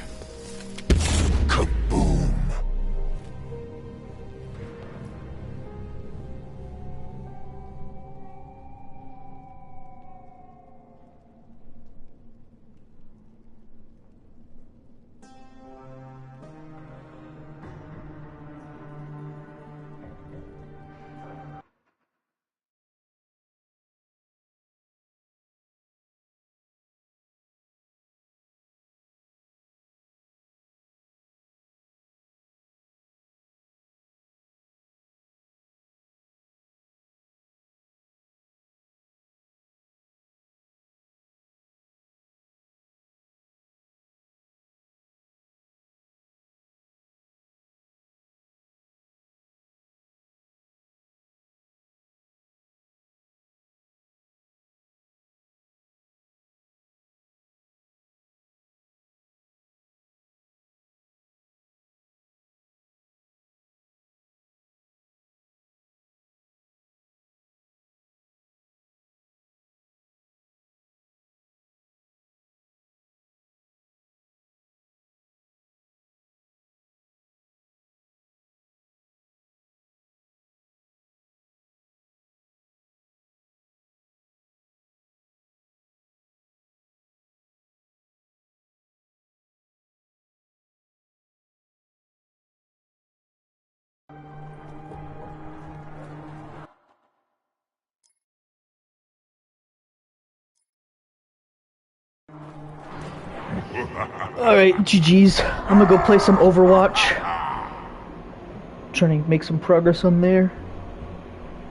Alright, GG's. I'm gonna go play some Overwatch. Trying to make some progress on there.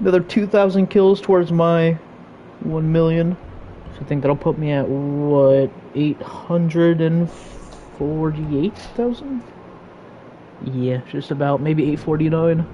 Another 2,000 kills towards my 1 million. So I think that'll put me at, what, 848,000? Yeah, just about, maybe 849.